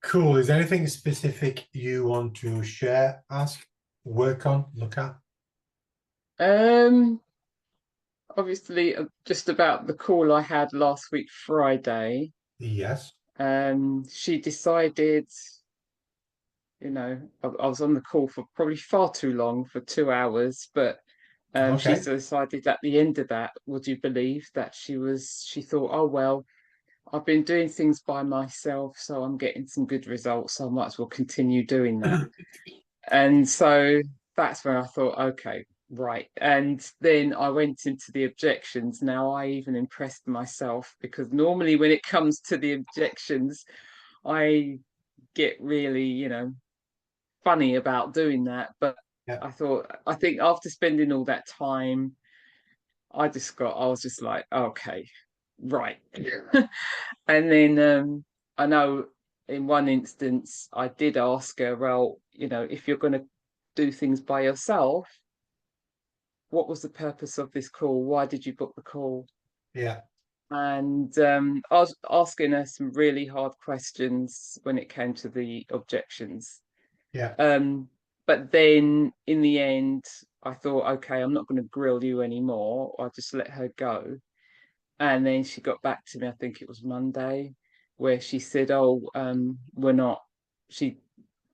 Cool. Is there anything specific you want to share, ask, work on, look at? Um, Obviously, just about the call I had last week, Friday. Yes. She decided, I was on the call for probably far too long, for 2 hours, but she Okay. decided at the end of that, would you believe that she thought, oh, well, I've been doing things by myself, so I'm getting some good results, so I might as well continue doing that. And so that's when I thought, okay, right. And then I went into the objections. Now I even impressed myself because normally when it comes to the objections, I get really, funny about doing that. But Yeah. I think after spending all that time, I was just like, okay, right. And then I know in one instance I did ask her, well, if you're going to do things by yourself, what was the purpose of this call? Why did you book the call? Yeah. And I was asking her some really hard questions when it came to the objections. Yeah. Um, but then in the end, I thought, okay, I'm not going to grill you anymore. I just let her go. And then she got back to me, I think it was Monday, where she said, oh, we're not, she,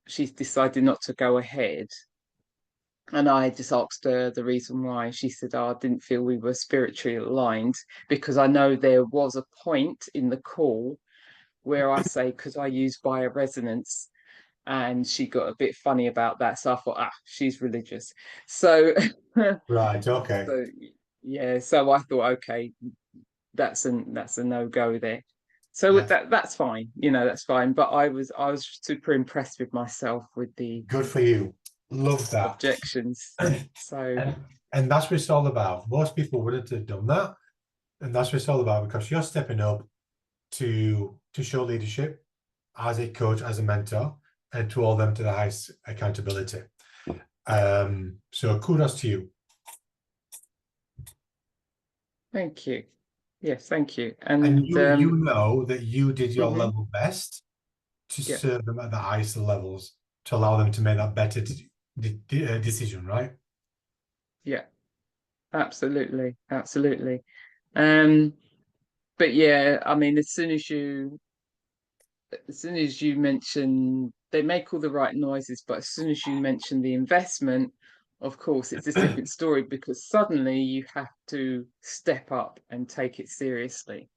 she's decided not to go ahead. And I just asked her the reason why. She said, oh, I didn't feel we were spiritually aligned because I know there was a point in the call where I say, because I use bioresonance, and she got a bit funny about that. So I thought, she's religious. So, Right. Okay. so yeah, so I thought, okay, that's a no go there. So Yeah. that's fine, that's fine. But I was super impressed with myself with the Good for you. Love that. objections. So And, and that's what it's all about. Most people wouldn't have done that. And that's what it's all about because you're stepping up to show leadership as a coach, as a mentor, and to hold them to the highest accountability. So kudos to you. thank you. Yes, thank you. And And you know that you did your mhm, level best to yeah, serve them at the highest levels to allow them to make that better decision, right? yeah, absolutely, absolutely. Um, but yeah, I mean, as soon as you mention, they make all the right noises, but as soon as you mention the investment, of course, it's a different story because suddenly you have to step up and take it seriously.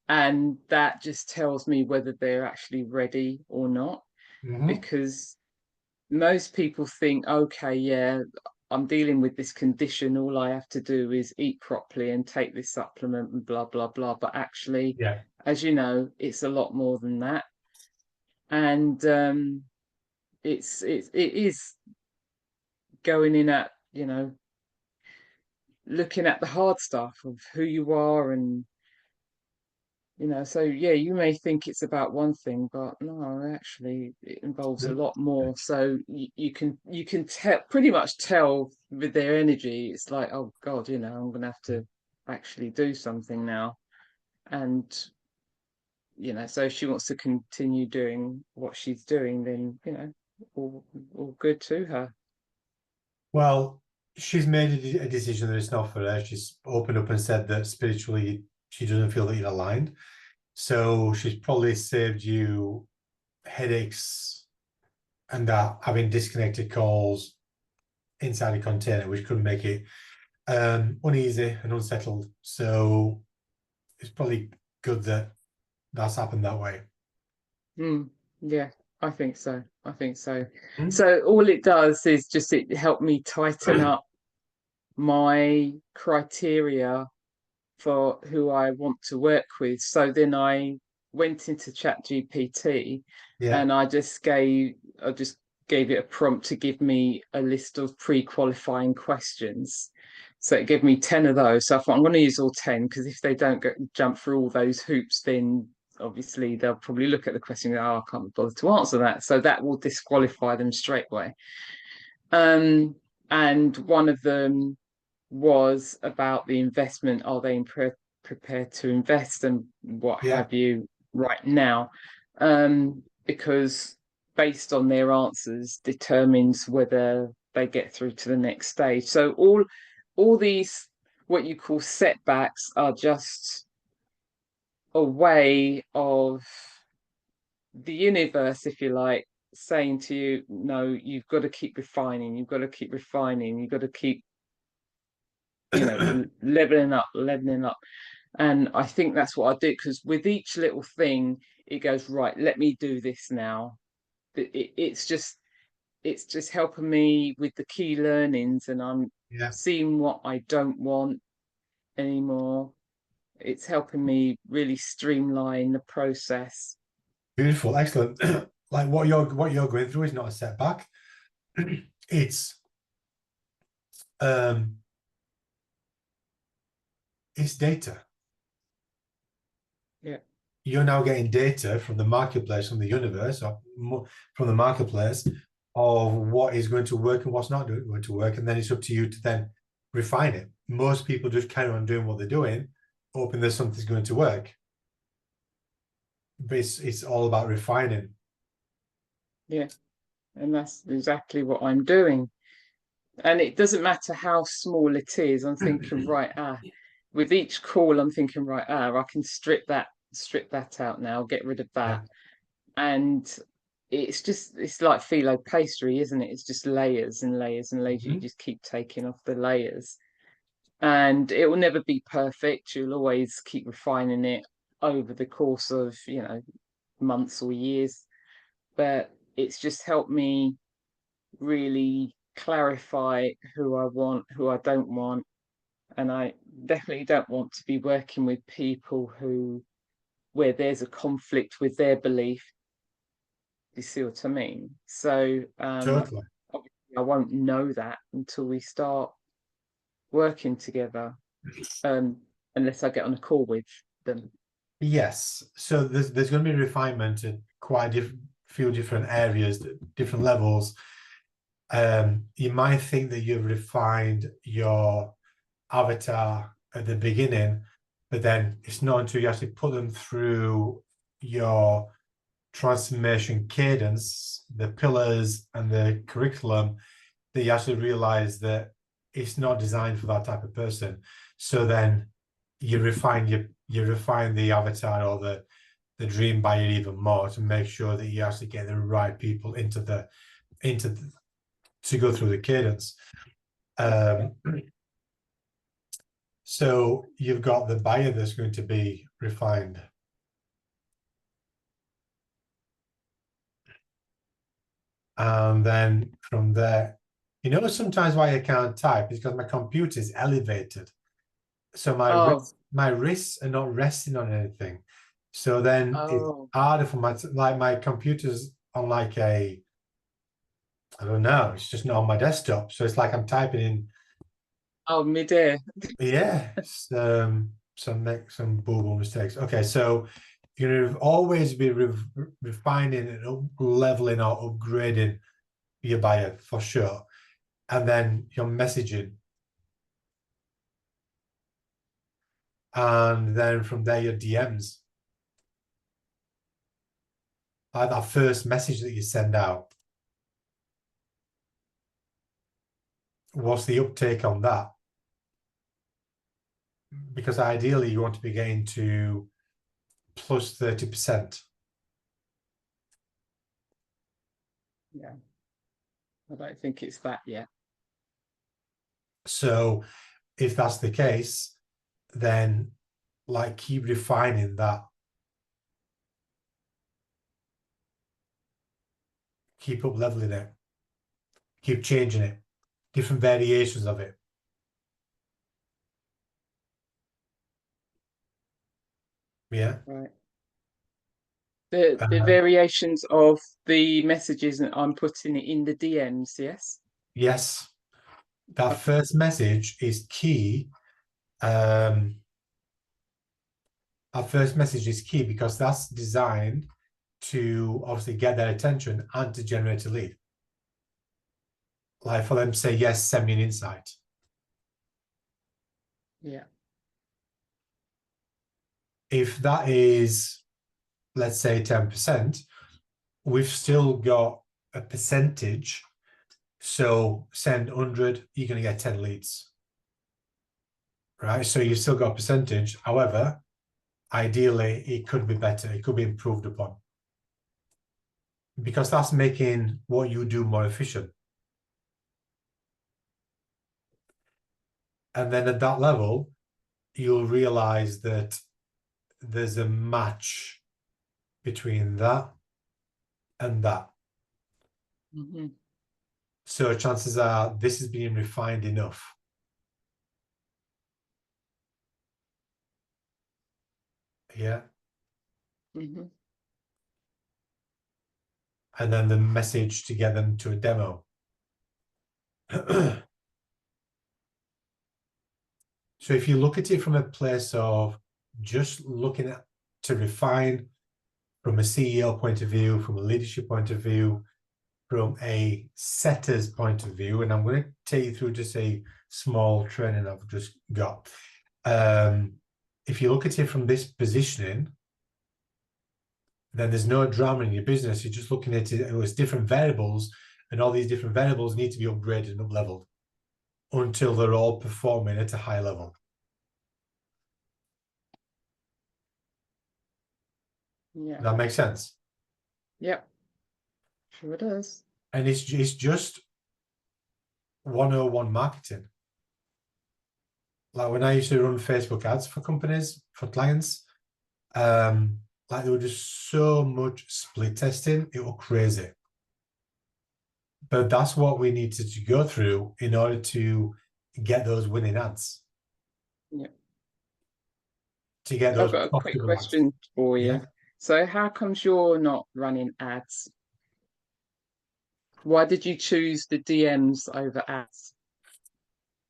And that just tells me whether they're actually ready or not, Mm-hmm. because most people think, okay, yeah, I'm dealing with this condition. All I have to do is eat properly and take this supplement and blah, blah, blah. But actually, Yeah. as you know, it's a lot more than that. And it is going in at, looking at the hard stuff of who you are, and so yeah, you may think it's about one thing, but no, actually it involves a lot more. So you can tell, pretty much tell with their energy. It's like, oh God, I'm gonna have to actually do something now. And so if she wants to continue doing what she's doing, then all good to her. Well, she's made a decision that it's not for her. She's opened up and said that spiritually she doesn't feel that you're aligned. So she's probably saved you headaches and that having disconnected calls inside a container, which could make it uneasy and unsettled. So it's probably good that that's happened that way. Mm, yeah, I think so. I think so. Hmm? So all it does is just it helped me tighten up my criteria for who I want to work with. So then I went into ChatGPT Yeah. and I just gave it a prompt to give me a list of pre-qualifying questions. So it gave me 10 of those. So I thought I'm going to use all 10 because if they don't jump through all those hoops, then obviously they'll probably look at the question and go, oh, I can't bother to answer that. So that will disqualify them straight away. Um, and one of them was about the investment. Are they prepared to invest and what Yeah. have you right now? Um, because based on their answers determines whether they get through to the next stage. So all these what you call setbacks are just a way of the universe, if you like, saying to you, no, you've got to keep refining, you've got to keep refining, you've got to keep, leveling up, leveling up. And I think that's what I do, because with each little thing, it goes, right, let me do this now. It's just helping me with the key learnings, and I'm Yeah, seeing what I don't want anymore. It's helping me really streamline the process. beautiful, excellent. Like what you're going through is not a setback. It's um it's data. Yeah. You're now getting data from the marketplace, from the universe, or from the marketplace of what is going to work and what's not going to work, and then it's up to you to then refine it. Most people just carry on doing what they're doing, hoping that something's going to work. But it's all about refining. Yeah. And that's exactly what I'm doing. And it doesn't matter how small it is. I'm thinking, right, with each call, I'm thinking, right, I can strip that out now, get rid of Yeah. that. And it's like phyllo pastry, isn't it? It's just layers and layers and layers. You Mhm. just keep taking off the layers. And it will never be perfect. You'll always keep refining it over the course of, months or years. But it's just helped me really clarify who I want, who I don't want. And I definitely don't want to be working with people where there's a conflict with their belief. You see what I mean? So Totally. obviously I won't know that until we start working together, um, unless I get on a call with them. Yes. So there's going to be refinement in quite a few different areas, different levels. You might think that you've refined your avatar at the beginning, but then it's not until you actually put them through your transformation cadence, the pillars and the curriculum, that you actually realize that it's not designed for that type of person. So then you refine the avatar or the dream buyer even more to make sure that you actually get the right people to go through the cadence. Yeah. Um, so you've got the buyer that's going to be refined. And then from there, sometimes why I can't type is because my computer is elevated. So Oh, my wrists are not resting on anything. So then it's oh, harder for my computer's on like I don't know, it's just not on my desktop. So it's like I'm typing in, oh, midair. yeah, make some boo-boo mistakes. Okay, so you're gonna always be refining and leveling or upgrading your buyer for sure. And then your messaging. And then from there, your DMs. Like that first message that you send out. What's the uptake on that? Because ideally you want to be getting to plus 30%. Yeah, I don't think it's that yet. So if that's the case, then like keep refining that. Keep up leveling it. Keep changing it. Different variations of it. Yeah. Right. The Uh, variations of the messages that I'm putting in the DMs, yes? yes. That Okay. first message is key. Our first message is key because that's designed to obviously get their attention and to generate a lead. Like for them to say, yes, send me an insight. Yeah. If that is, let's say, 10%, we've still got a percentage. So send 100, you're going to get 10 leads. Right? So you've still got a percentage. However, ideally, it could be better. It could be improved upon. Because that's making what you do more efficient. And then at that level, you'll realize that there's a match between that and that. Mm-hmm. So chances are this is being refined enough. Yeah. Mm-hmm. And then the message to get them to a demo. So if you look at it from a place of just looking at to refine from a CEO point of view, from a leadership point of view, from a setter's point of view, and I'm going to take you through just a small training I've just got. If you look at it from this positioning, then there's no drama in your business. You're just looking at it as different variables, and all these different variables need to be upgraded and up-leveled until they're all performing at a high level. Yeah. That makes sense. Yep. Sure does. And it's just 101 marketing. Like when I used to run Facebook ads for companies, for clients, like there was just so much split testing, it was crazy. But that's what we needed to go through in order to get those winning ads. Yeah. To get those I've got a quick profitable ads. question for you. Yeah. So how comes you're not running ads? Why did you choose the DMs over ads?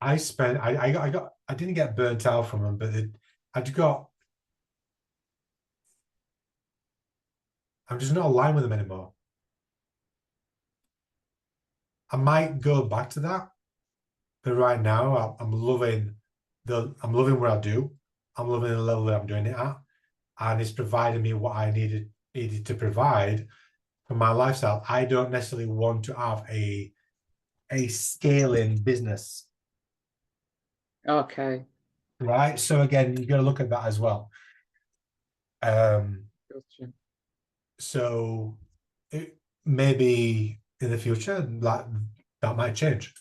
I didn't get burnt out from them, but I'm just not aligned with them anymore. I might go back to that, but right now I'm loving what I do. I'm loving the level that I'm doing it at, and it's providing me what I needed to provide for my lifestyle. I don't necessarily want to have a scaling business. Okay. Right. So again, you got to look at that as well. Gotcha. So it maybe in the future, like that might change.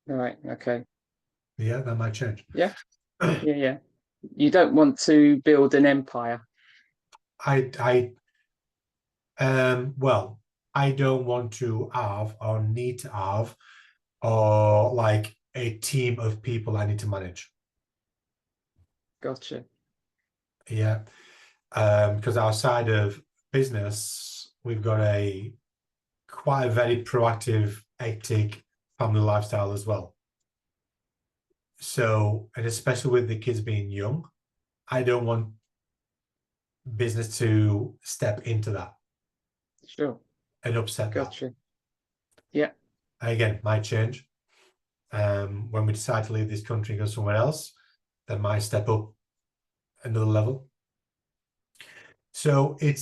All right. Okay. Yeah, that might change. Yeah. Yeah. You don't want to build an empire. Well, I don't want to have or need to have or like a team of people I need to manage. Gotcha. Yeah. Because outside of business, we've got quite a very proactive, hectic family lifestyle as well. So, and especially with the kids being young, I don't want business to step into that Sure. and upset that. Gotcha. Yeah. Again, might change. When we decide to leave this country and go somewhere else, that might step up another level. So it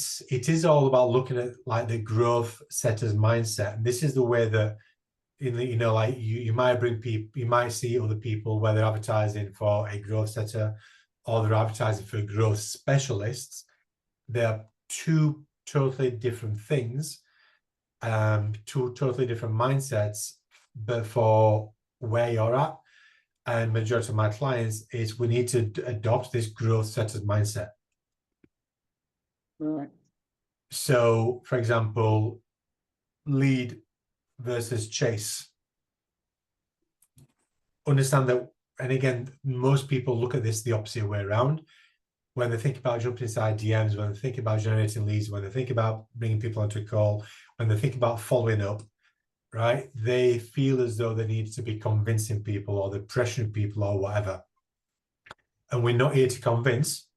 is all about looking at like the growth setters mindset. And this is the way that like you might bring people, you might see other people where they're advertising for a growth setter or they're advertising for growth specialists. They're two totally different things, two totally different mindsets, but for where you're at. And majority of my clients is we need to adopt this growth setters mindset. Right. So, for example, lead versus chase. Understand that, and again, most people look at this the opposite way around. When they think about jumping inside DMs, when they think about generating leads, when they think about bringing people onto a call, when they think about following up, right? They feel as though they need to be convincing people or they're pressuring people or whatever. And we're not here to convince.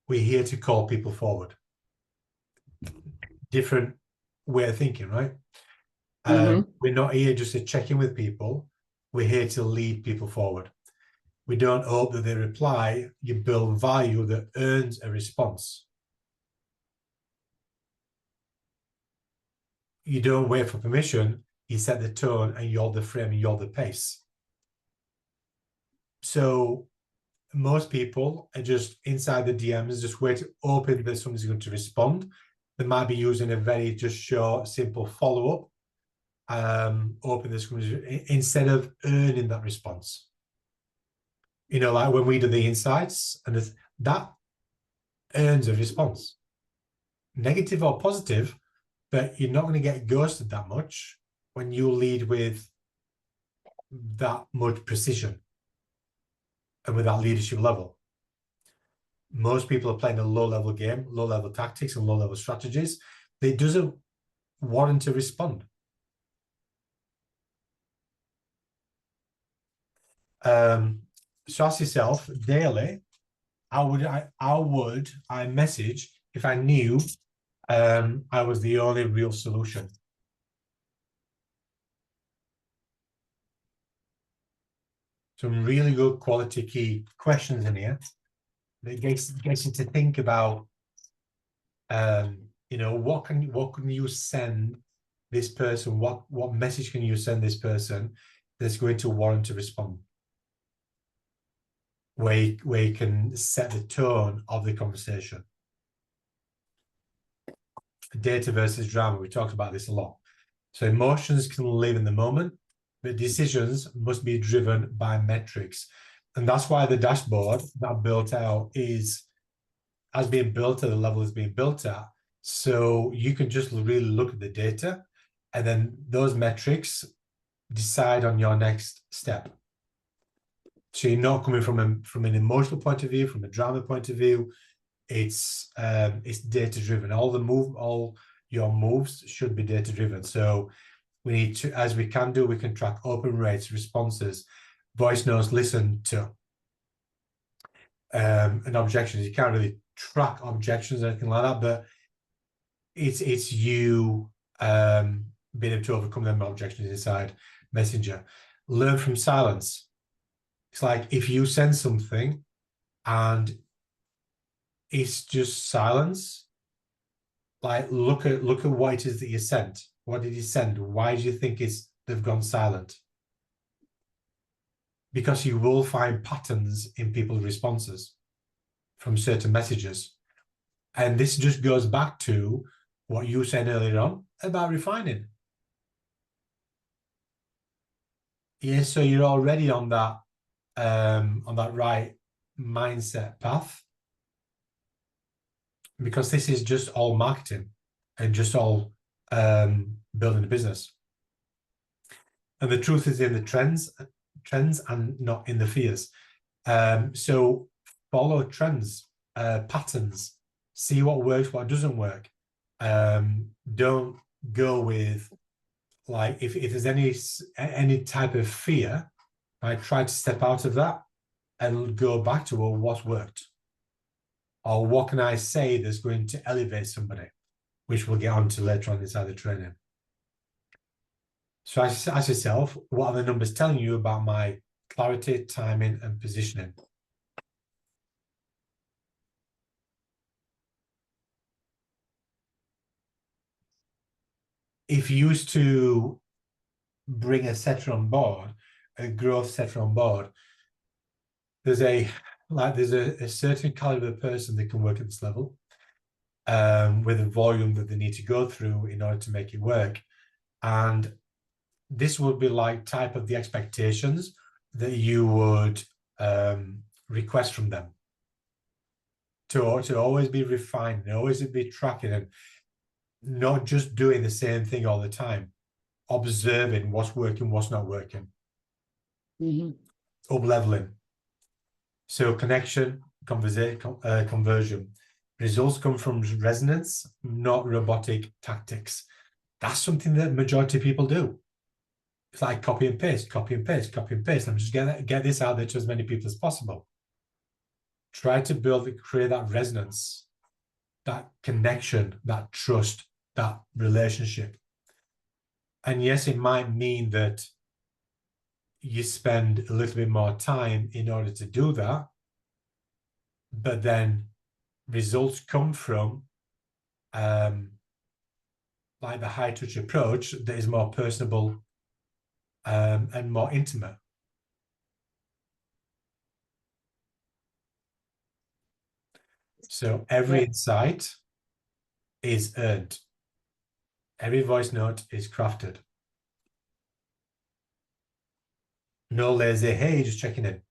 We're here to call people forward. Different way of thinking, right? We're not here just to check in with people. We're here to lead people forward. We don't hope that they reply. You build value that earns a response. you don't wait for permission, you set the tone and you're the frame and you're the pace. So most people are just inside the DMs, just wait, open that somebody's going to respond. They might be using a very just short, simple follow-up, open this instead of earning that response. You know, like when we do the insights, and that earns a response, negative or positive, but you're not going to get ghosted that much when you lead with that much precision and with that leadership level. Most people are playing a low-level game, low-level tactics and low-level strategies. It doesn't warrant to respond. So ask yourself daily, how would I message if I knew I was the only real solution? Some really good quality key questions in here that gets you to think about, you know, what can you send this person? What message can you send this person that's going to warrant a response? Where you can set the tone of the conversation. Data versus drama. We talked about this a lot. So emotions can live in the moment, but decisions must be driven by metrics. And that's why the dashboard that I built out has been built at the level it's being built at. So you can just really look at the data, and then those metrics decide on your next step. So you're not coming from an emotional point of view, from a drama point of view. It's data driven. All your moves should be data driven. So we need to, as we can do, we can track open rates, responses, voice notes, listen to, and objections. You can't really track objections or anything like that, but it's you being able to overcome them objections inside Messenger. Learn from silence. It's like if you send something and it's just silence, like look at what it is that you sent. What did you send? Why do you think they've gone silent? Because you will find patterns in people's responses from certain messages. And this just goes back to what you said earlier on about refining. Yeah, so you're already on that right mindset path, because this is just all marketing and just all building a business. And the truth is in the trends and not in the fears. So follow trends, patterns, see what works, what doesn't work. Don't go with, like, if there's any type of fear, I try to step out of that and go back to, well, what worked? Or what can I say that's going to elevate somebody, which we'll get onto later on inside the training. So ask yourself, what are the numbers telling you about my clarity, timing, and positioning? If you used to bring a setter on board, a growth setter on board, there's a certain caliber of person that can work at this level, with a volume that they need to go through in order to make it work. And this would be like type of the expectations that you would request from them to always be refined and always be tracking and not just doing the same thing all the time, observing what's working, what's not working. Up leveling. So connection, conversion. Results come from resonance, not robotic tactics. That's something that majority of people do. It's like copy and paste, copy and paste, copy and paste. Let me just get this out there to as many people as possible. Try to create that resonance, that connection, that trust, that relationship. And yes, it might mean that you spend a little bit more time in order to do that, but then results come from like the high touch approach that is more personable and more intimate. So every Yeah. insight is earned. Every voice note is crafted. No lazy, hey, just checking in,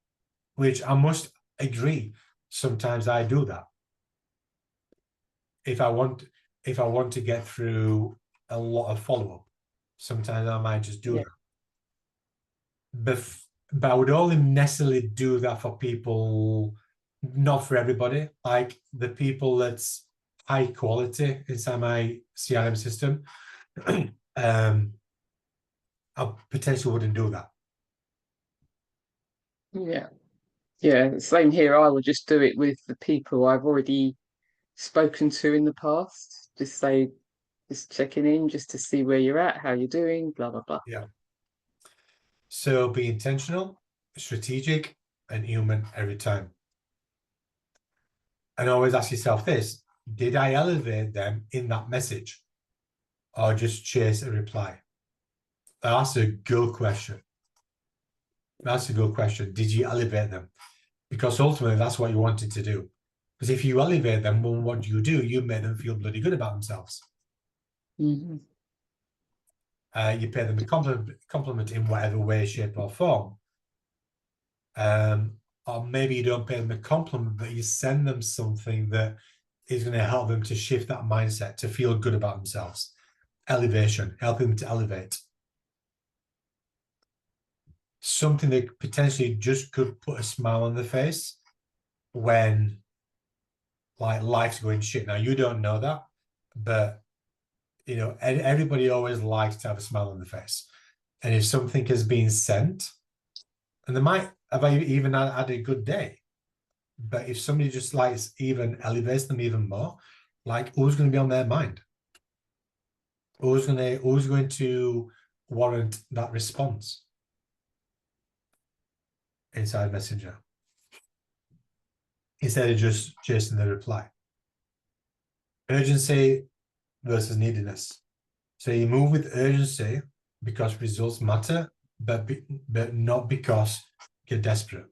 which I must agree. Sometimes I do that. If I want to get through a lot of follow-up, sometimes I might just do Yeah. that. But I would only necessarily do that for people, not for everybody. Like the people that's high quality inside my CRM system, I potentially wouldn't do that. Yeah. Yeah. Same here. I would just do it with the people I've already spoken to in the past. Just say, just checking in, just to see where you're at, how you're doing, blah blah blah. Yeah. So be intentional, strategic, and human every time. And always ask yourself this: did I elevate them in that message, or just chase a reply? That's a good question. That's a good question. Did you elevate them? Because ultimately, that's what you wanted to do. Because if you elevate them, well, what do? You make them feel bloody good about themselves. Mm-hmm. You pay them a compliment in whatever way, shape, or form. Or maybe you don't pay them a compliment, but you send them something that is going to help them to shift that mindset, to feel good about themselves. Elevation, helping them to elevate. Something that potentially just could put a smile on their face when like life's going shit. Now you don't know that, but you know, everybody always likes to have a smile on the face. And if something has been sent, and they might have even had a good day, but if somebody just likes even elevates them even more, like who's going to be on their mind? Who's going to warrant that response inside Messenger instead of just chasing the reply? Urgency versus neediness. So you move with urgency because results matter, but not because you're desperate.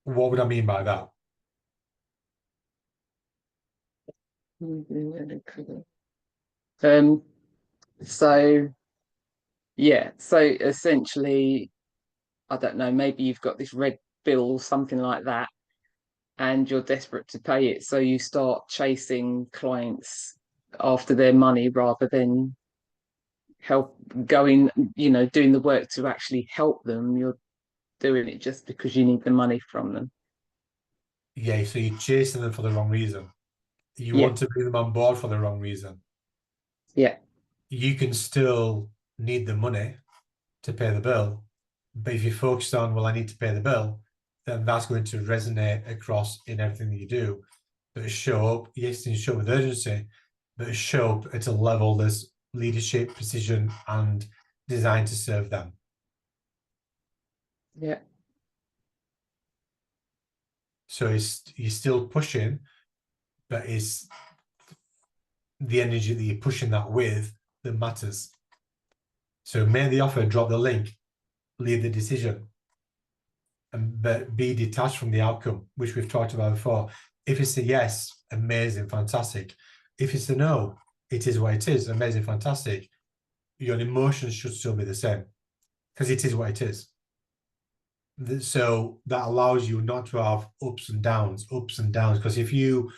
What would I mean by that? Um, so yeah, so essentially, I don't know, maybe you've got this red bill or something like that, and you're desperate to pay it. So you start chasing clients after their money rather than help going, doing the work to actually help them. You're doing it just because you need the money from them. Yeah, so you're chasing them for the wrong reason. You Yeah, want to bring them on board for the wrong reason. yeah, You can still need the money to pay the bill, but if you focus on, well, I need to pay the bill, then that's going to resonate across in everything that you do. But show up, yes, you show up with urgency, but show up at a level that's leadership, precision, and designed to serve them. yeah, So you're still pushing, but it's the energy that you're pushing that with that matters. So make the offer, drop the link, leave the decision, and but be detached from the outcome, which we've talked about before. If it's a yes, amazing, fantastic. If it's a no, it is what it is, amazing, fantastic. Your emotions should still be the same because it is what it is. So that allows you not to have ups and downs, because if you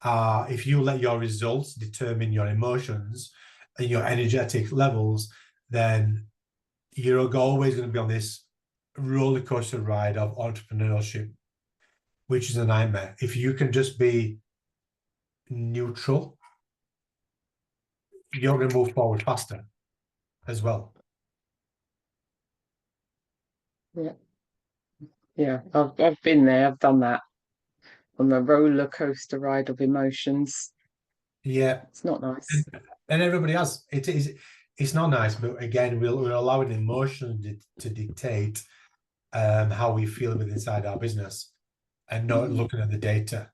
let your results determine your emotions and your energetic levels, then you're always going to be on this roller coaster ride of entrepreneurship, which is a nightmare. If you can just be neutral, you're going to move forward faster as well. yeah, yeah. I've been there. I've done that on the roller coaster ride of emotions. Yeah, It's not nice. and everybody has. It's not nice, but again, we're allowing emotion to dictate how we feel with inside our business and not looking at the data.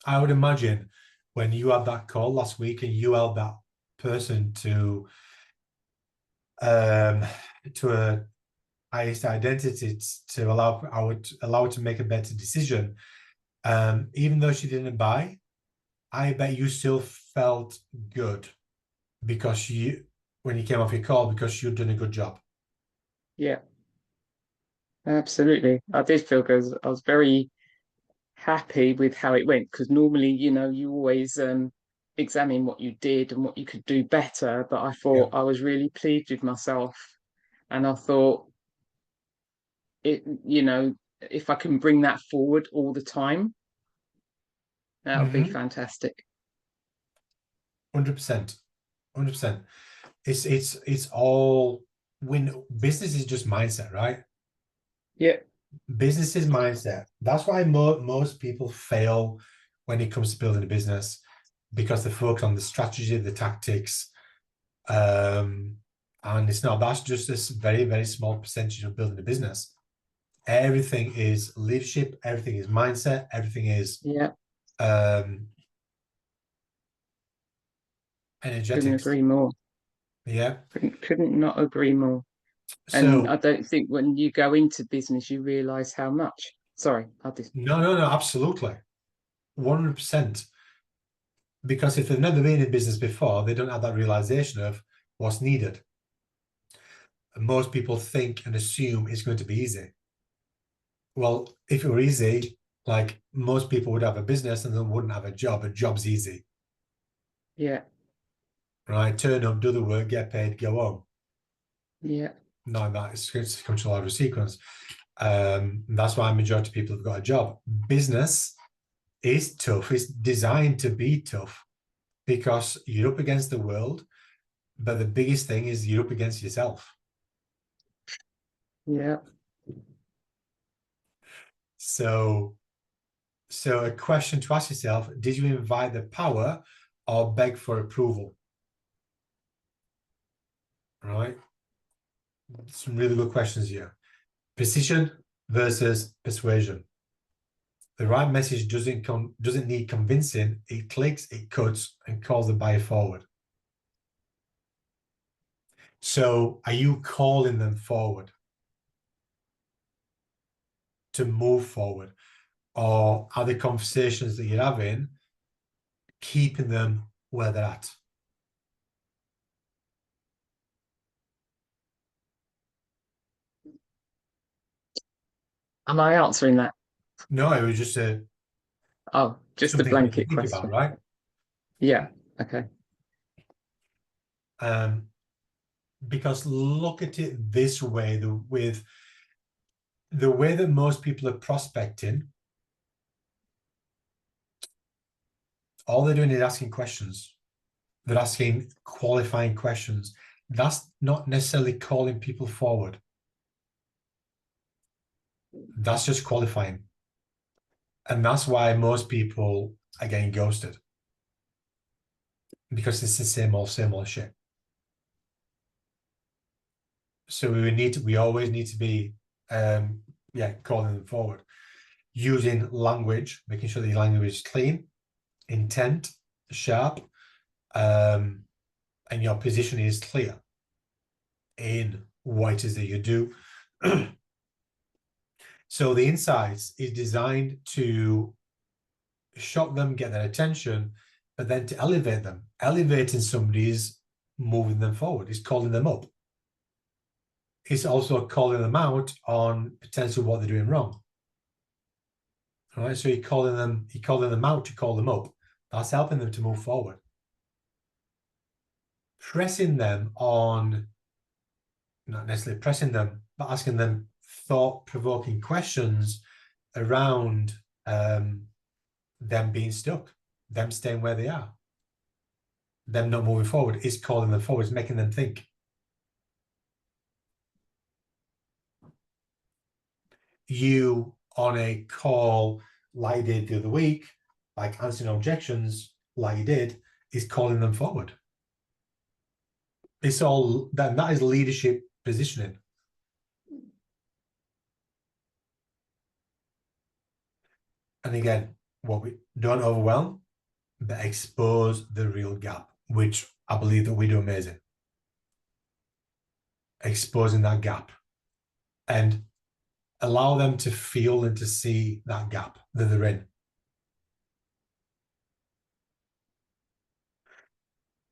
I would imagine when you had that call last week and you held that person um to a highest identity to allow her to make a better decision. Even though she didn't buy, I bet you still felt good because when you came off your call, because you'd done a good job. Yeah, absolutely. I did feel good. I was very happy with how it went because normally, you always examine what you did and what you could do better. But I Yeah. thought I was really pleased with myself, and I thought if I can bring that forward all the time, that would be Mm-hmm. fantastic. 100%. 100%. It's all when business is just mindset, right? Yeah, Business is mindset. That's why most people fail when it comes to building a business because they focus on the strategy, the tactics, and it's not. That's just this very, very small percentage of building a business. Everything is leadership. Everything is mindset. Everything is yeah, um, couldn't energetics. agree more. Yeah. Couldn't not agree more. And I So don't think when you go into business, you realize how much. Sorry, I just. no, absolutely, 100%. Because if they've never been in business before, they don't have that realization of what's needed. And most people think and assume it's going to be easy. Well, if it were easy, like most people would have a business and they wouldn't have a job. A job's easy, Yeah, right? Turn up, do the work, get paid, go home. yeah, No, that is control out of sequence. That's why a majority of people have got a job. Business is tough. It's designed to be tough because you're up against the world, but the biggest thing is you're up against yourself. yeah. So, so a question to ask yourself: did you invite the power or beg for approval? Right? Some really good questions here. Precision versus persuasion. The right message doesn't need convincing. It clicks, it cuts, and calls the buyer forward. So, are you calling them forward to move forward, or are the conversations that you're having keeping them where they're at? Am I answering that? No, it was just Oh, just a something for you to blanket think about, question. right? Yeah. Okay. Um, because look at it this way: with the way that most people are prospecting, all they're doing is asking questions. They're asking qualifying questions. That's not necessarily calling people forward. That's just qualifying. And that's why most people are getting ghosted. Because it's the same old shit. So we always need to be calling them forward. Using language, making sure that your language is clean, intent, sharp, and your position is clear in what it is that you do. So the insights is designed to shock them, get their attention, but then to elevate them. Elevating somebody is moving them forward, it's calling them up. It's also calling them out on potentially what they're doing wrong. All right, so you're calling them out to call them up. That's helping them to move forward. Pressing them on, not necessarily pressing them, but asking them thought-provoking questions around them being stuck, them staying where they are, them not moving forward, is calling them forward, is making them think. You on a call like you did the other week, like answering objections like you did, is calling them forward. It's all that is leadership positioning. And again, what we don't overwhelm, but expose the real gap, which I believe that we do amazing. Exposing that gap and allow them to feel and to see that gap that they're in.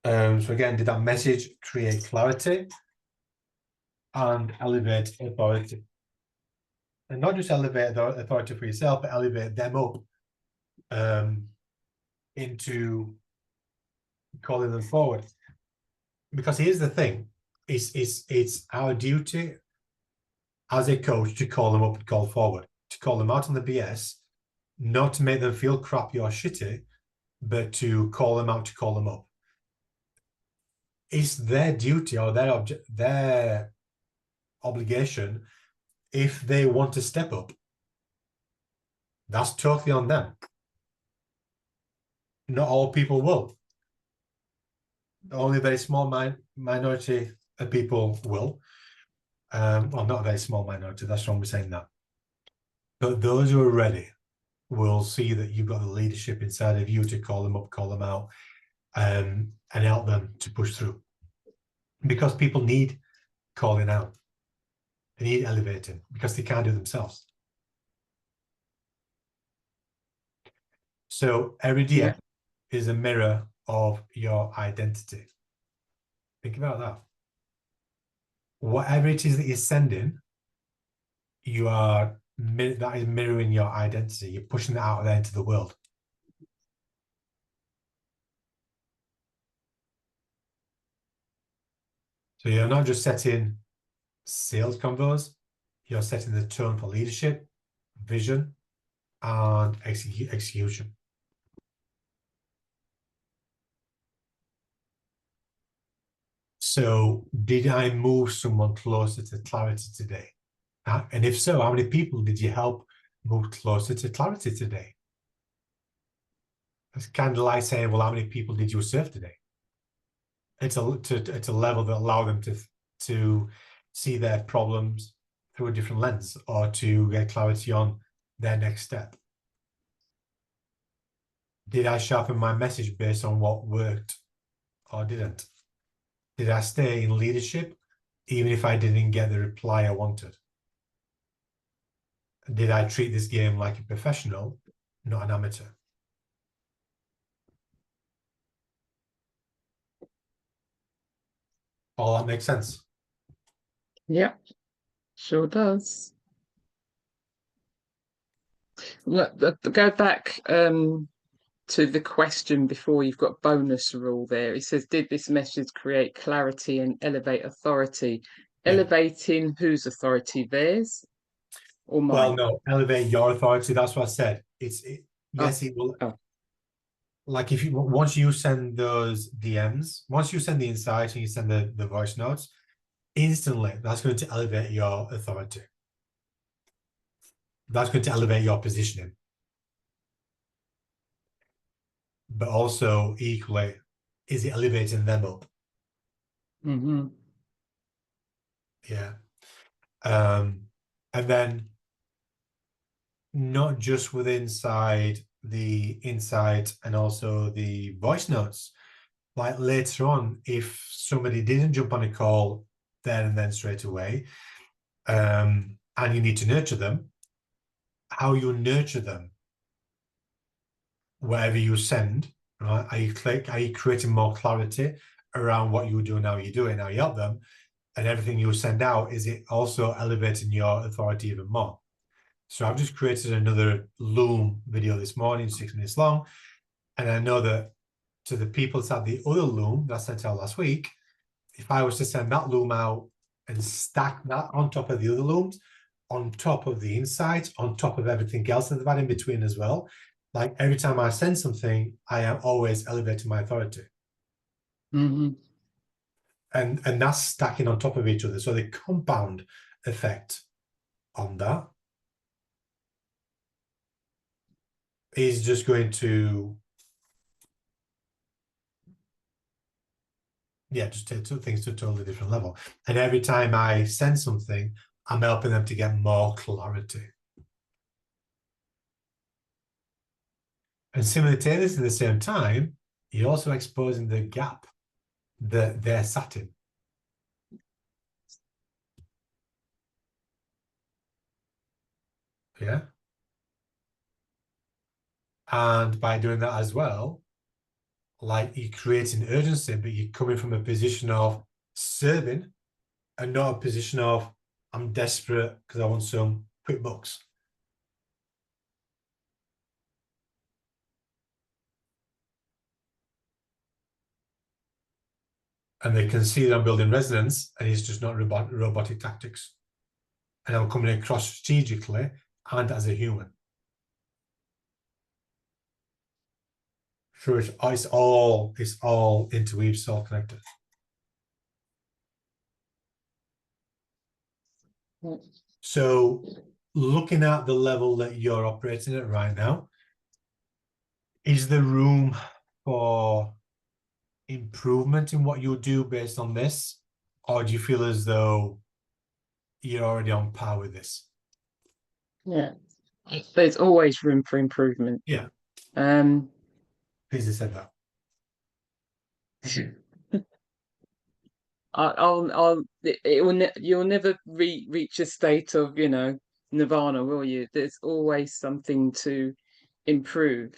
So again, did that message create clarity and elevate authority? And not just elevate the authority for yourself, but elevate them up into calling them forward. Because here's the thing, it's our duty as a coach to call them up and call forward, to call them out on the BS, not to make them feel crappy or shitty, but to call them out, to call them up. It's their duty or their obligation if they want to step up. That's totally on them. Not all people will. Only a very small minority of people will. Well, not a very small minority, that's wrong with saying that. But those who are ready will see that you've got the leadership inside of you to call them up, call them out, and help them to push through. Because people need calling out. They need elevating because they can't do it themselves. So every DM is a mirror of your identity. Think about that. Whatever it is that you're sending, that is mirroring your identity. You're pushing that out there into the world. So you're not just setting sales convos, you're setting the tone for leadership, vision, and execution. So did I move someone closer to clarity today? And if so, how many people did you help move closer to clarity today? It's kind of like saying, well, how many people did you serve today? It's a level that allow them to see their problems through a different lens or to get clarity on their next step. Did I sharpen my message based on what worked or didn't? Did I stay in leadership even if I didn't get the reply I wanted? Did I treat this game like a professional, not an amateur? All that makes sense? Yeah, sure does. Look, go back to the question before. You've got bonus rule there. It says, did this message create clarity and elevate authority? Yeah. Elevating whose authority? Theirs or mine? Well, no, elevate your authority. That's what I said. Yes, it will. Oh. Like once you send those DMs, once you send the insight and you send the voice notes, instantly that's going to elevate your authority. That's going to elevate your positioning. But also equally, is it elevating them up? Mm-hmm. Yeah. And then not just with inside the insight and also the voice notes, like later on, if somebody didn't jump on a call there and then straight away, and you need to nurture them, how you nurture them, whatever you send, right? Are you creating more clarity around what you're doing, how you do it, how you help them, and everything you send out, is it also elevating your authority even more? So I've just created another Loom video this morning, 6 minutes long, and I know that to the people that had the other Loom that I sent out last week, if I was to send that Loom out and stack that on top of the other Looms, on top of the insights, on top of everything else that they've had in between as well, like every time I send something, I am always elevating my authority. Mm-hmm. And that's stacking on top of each other. So the compound effect on that is just going to, just take things to a totally different level. And every time I send something, I'm helping them to get more clarity. And simultaneously, at the same time, you're also exposing the gap that they're sat in. Yeah. And by doing that as well, like you're creating urgency, but you're coming from a position of serving and not a position of I'm desperate because I want some quick bucks. And they can see that I'm building resonance and it's just not robotic tactics. And I'm coming across strategically and as a human. So it's all interweaved, it's all connected. So looking at the level that you're operating at right now, is there room for improvement in what you do based on this? Or do you feel as though you're already on par with this? Yeah. There's always room for improvement. Yeah, Um, please have said that. you'll never reach a state of, nirvana, will you? There's always something to improve.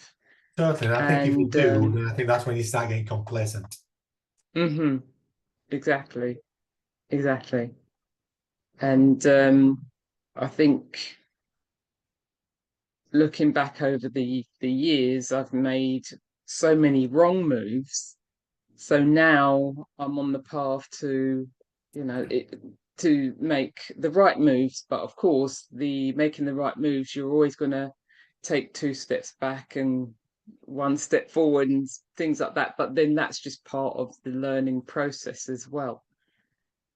Totally. And I think if you And do, then I think that's when you start getting complacent. mhm, exactly, exactly. And I think looking back over the years, I've made so many wrong moves. So now I'm on the path to, to make the right moves. But of course, the making the right moves, you're always going to take two steps back and one step forward and things like that. But then that's just part of the learning process as well.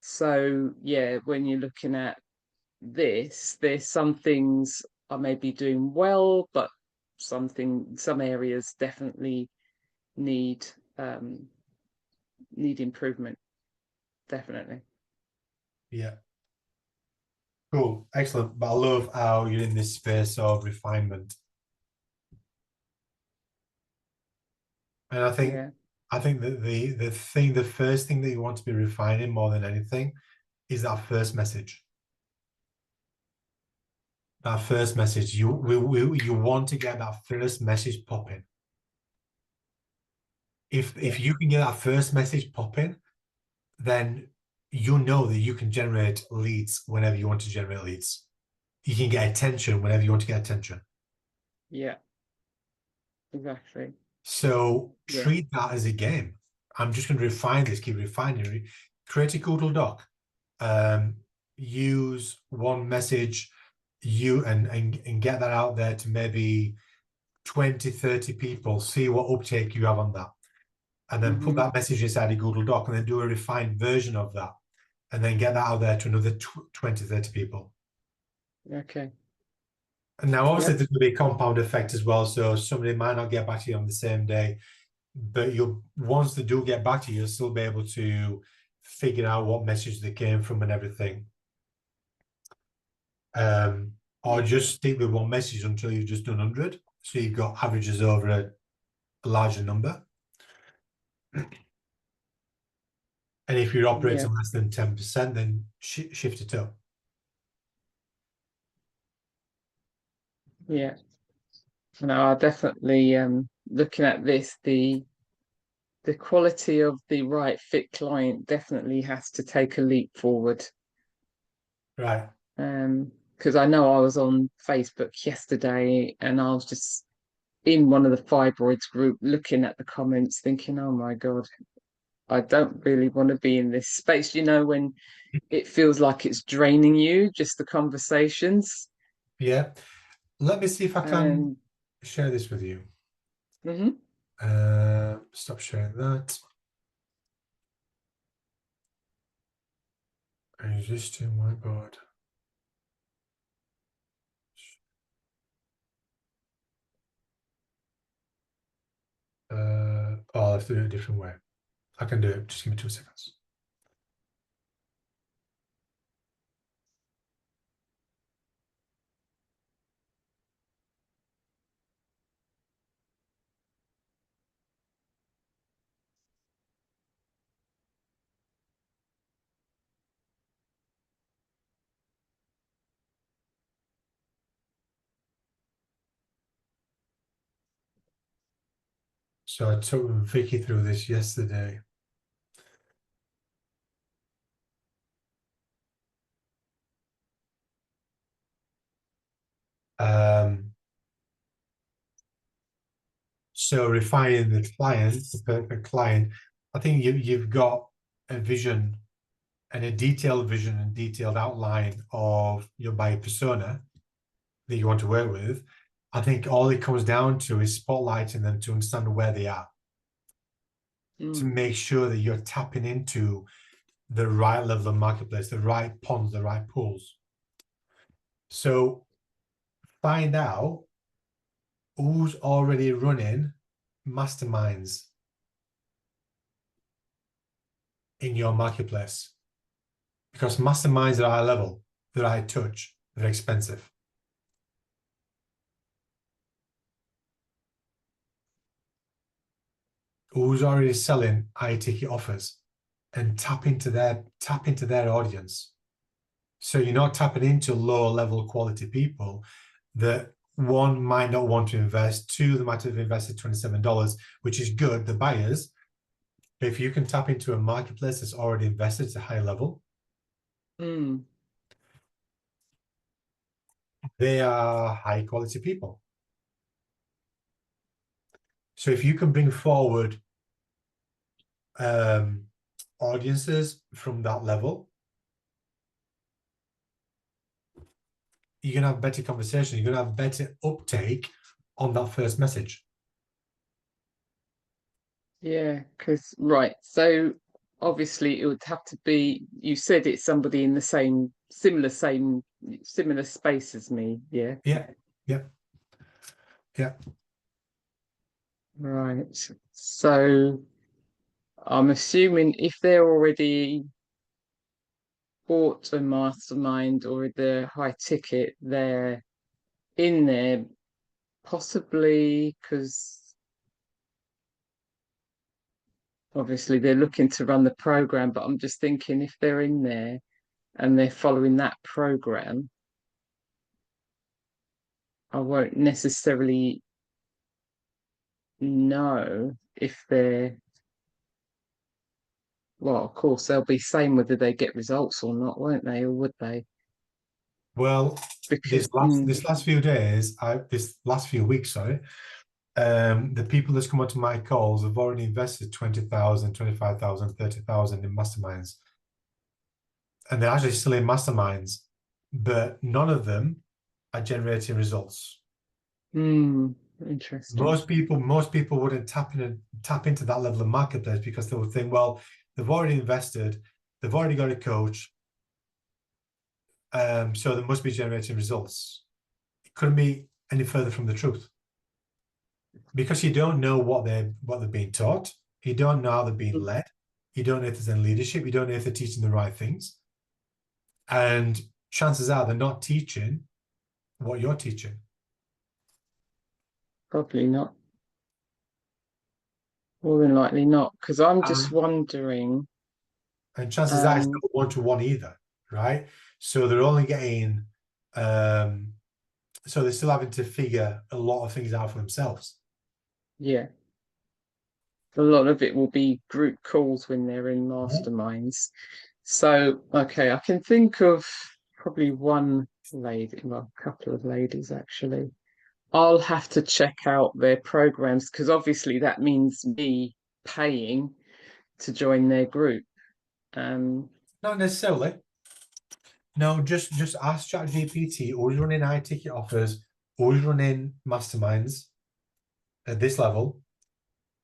So yeah, when you're looking at this, there's some things I may be doing well, but some areas definitely need um, need improvement. Definitely. Yeah. Cool. Excellent. But I love how you're in this space of refinement. And Yeah. I think that the first thing that you want to be refining more than anything is that first message. That first message. You want to get that first message popping. If you can get that first message popping, then you know that you can generate leads whenever you want to generate leads. You can get attention whenever you want to get attention. Yeah. Exactly. So Yeah. treat that as a game. I'm just going to refine this, keep refining. Create a Google Doc. Um, use one message, and get that out there to maybe 20, 30 people. See what uptake you have on that. And then put that message inside a Google Doc and then do a refined version of that. And then get that out there to another 20, 30 people. Okay. And now, obviously, Yep. there's going to be a compound effect as well. So somebody might not get back to you on the same day, but you'll once they do get back to you, you'll still be able to figure out what message they came from and everything. Or just stick with one message until you've just done 100. So you've got averages over a larger number. And if you're Yeah. operating less than 10%, then shift it up. Yeah. No, I definitely looking at this, the quality of the right fit client definitely has to take a leap forward. Right. Because I know I was on Facebook yesterday and I was just in one of the fibroids group looking at the comments thinking, oh my God, I don't really want to be in this space. When it feels like it's draining you, just the conversations. Yeah. Let me see if I can And share this with you. mhm. Stop sharing that. Existing whiteboard. I'll have to do it a different way. I can do it. Just give me 2 seconds. So I took Vicky through this yesterday. So refining the client, the perfect client, I think you've got a vision and a detailed vision and detailed outline of your buyer persona that you want to work with. I think all it comes down to is spotlighting them to understand where they are, to make sure that you're tapping into the right level of marketplace, the right ponds, the right pools. So find out who's already running masterminds in your marketplace, because masterminds are high level, they're high touch, they're expensive. Who's already selling high ticket offers, and tap into their audience. So you're not tapping into lower level quality people that, one, might not want to invest, two, they might have invested $27, which is good, the buyers. But if you can tap into a marketplace that's already invested at a high level, they are high quality people. So if you can bring forward audiences from that level, you're going to have better conversation. You're going to have better uptake on that first message. Yeah, because so obviously it would have to be, you said it's somebody in the similar space as me. Yeah. Yeah. Right. So I'm assuming if they're already bought a mastermind or the high ticket, they're in there possibly because obviously they're looking to run the program, but I'm just thinking if they're in there and they're following that program, I won't necessarily know if they're, well, of course they'll be saying whether they get results or not, won't they? Or would they? Well, Because this last few days, this last few weeks, sorry, the people that's come onto my calls have already invested 20,000, 25,000, 30,000 in masterminds. And they're actually still in masterminds, but none of them are generating results. interesting. Most people wouldn't tap into that level of marketplace because they would think, well, they've already invested, they've already got a coach, so they must be generating results. It couldn't be any further from the truth, because you don't know what they're being taught, you don't know how they're being led, you don't know if there's any leadership, you don't know if they're teaching the right things, and chances are they're not teaching what you're teaching. Probably not. More than likely not, because I'm just wondering. And chances are it's not one-to-one either, right? So they're only getting, so they're still having to figure a lot of things out for themselves. Yeah. A lot of it will be group calls when they're in masterminds. So, okay, I can think of probably one lady, well, a couple of ladies actually. I'll have to check out their programs because obviously that means me paying to join their group. Not necessarily. No, just ask ChatGPT, who's running high ticket offers, who's running masterminds at this level,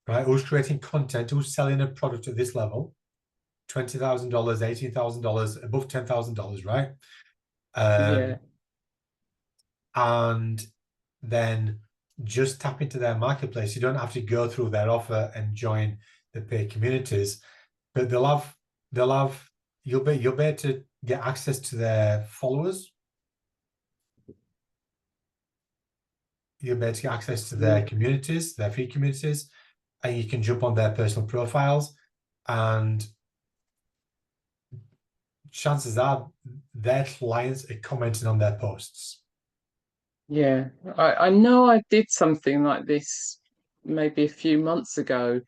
right? Who's creating content, who's selling a product at this level, $20,000, $18,000, above $10,000, right? Yeah. And then just tap into their marketplace. You don't have to go through their offer and join the paid communities, but you'll be able to get access to their followers. You'll be able to get access to their communities, their free communities, and you can jump on their personal profiles, and chances are their clients are commenting on their posts. Yeah, I know I did something like this maybe a few months ago.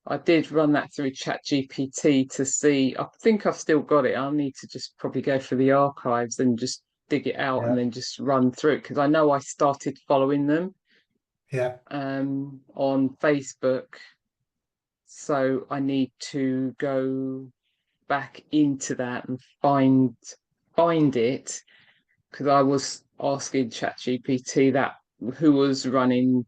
I did run that through ChatGPT to see. I think I've still got it. I'll need to just probably go through the archives and just dig it out and Yeah, then just run through it, because I know I started following them yeah, on Facebook. So I need to go back into that and find it, because I was asking ChatGPT that who was running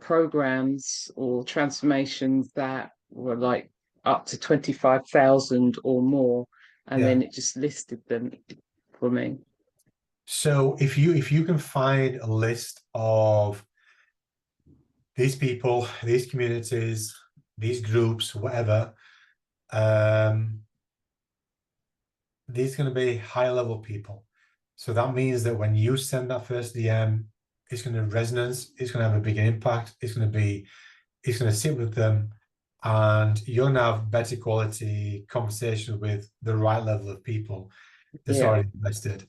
programs or transformations that were like up to 25,000 or more, and yeah. then it just listed them for me. So if you can find a list of these people, these communities, these groups, whatever, these are going to be high level people. So that means that when you send that first DM, it's going to resonance, it's going to have a bigger impact, it's going to sit with them, and you're going to have better quality conversations with the right level of people that's Yeah. already invested.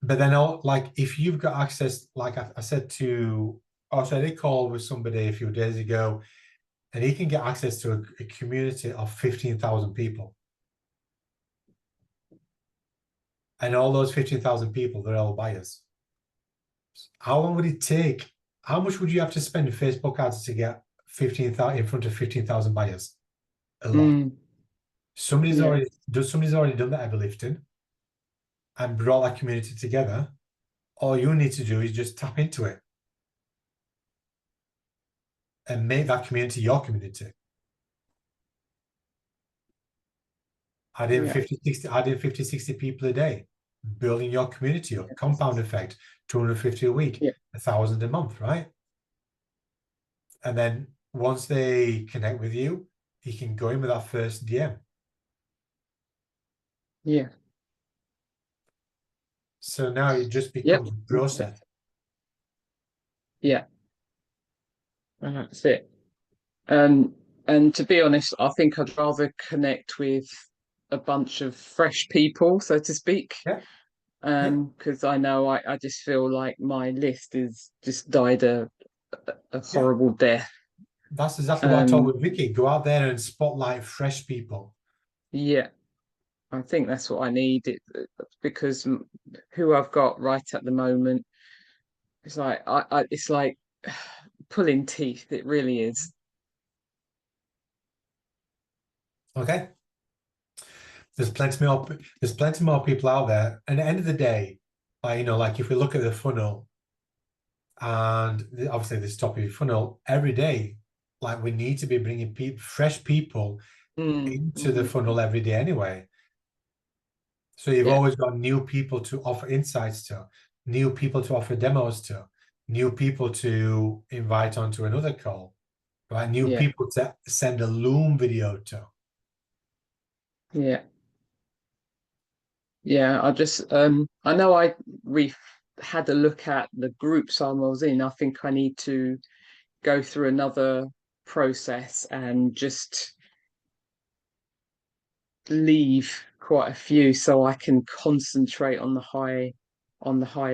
But then, like, if you've got access, like I said to, also I did call with somebody a few days ago, and he can get access to a community of 15,000 people. And all those 15,000 people, they're all buyers. How long would it take? How much would you have to spend in Facebook ads to get 15,000 in front of 15,000 buyers? A lot. Mm, Somebody's yeah. already done that heavy lifting and brought that community together. All you need to do is just tap into it and make that community your community. Add in Yeah. 50, 60 people a day, building your community up, compound effect, 250 a week, Yeah. 1,000 a month, right? And then once they connect with you, you can go in with that first DM. Yeah. So now it just Yep. becomes a process. Yeah. And that's it. And to be honest, I think I'd rather connect with a bunch of fresh people, so to speak. Yeah, yeah. Because I know I just feel like my list is just died a Yeah. horrible death. That's exactly what I told Um, with Vicky. Go out there and spotlight fresh people. yeah, I think that's what I need. Because who I've got right at the moment, it's like it's like pulling teeth. It really is. Okay. There's plenty more people out there. And at the end of the day, like, like if we look at the funnel, and obviously this top of your funnel, every day, like we need to be bringing fresh people into the funnel every day anyway. So you've Yeah, always got new people to offer insights to, new people to offer demos to, new people to invite onto another call, right? New yeah, people to send a Loom video to. yeah. Yeah, I know we had a look at the groups I was in. I think I need to go through another process and just leave quite a few so I can concentrate on the high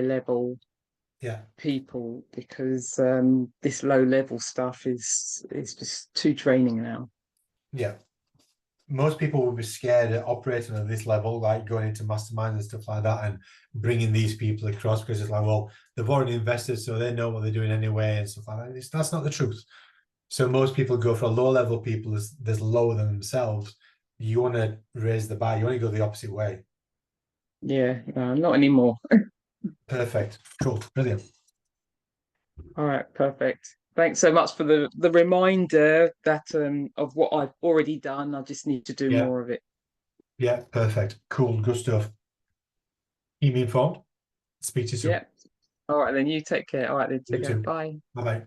level Yeah, people, because this low level stuff is just too draining now. yeah. Most people would be scared at operating at this level, like going into masterminds and stuff like that, and bringing these people across, because it's like, well, they've already invested, so they know what they're doing anyway, and stuff like that. That's not the truth. So most people go for low level people that's lower than themselves. You want to raise the bar. You want to go the opposite way. Yeah, not anymore. Perfect. Cool. Brilliant. All right, perfect. Thanks so much for the reminder that of what I've already done. I just need to do Yeah. more of it. Yeah. Perfect. Cool. Good stuff. Keep me informed. Speak to you soon. Yeah. All right, then you take care. All right, then You take care. too. Bye. Bye bye.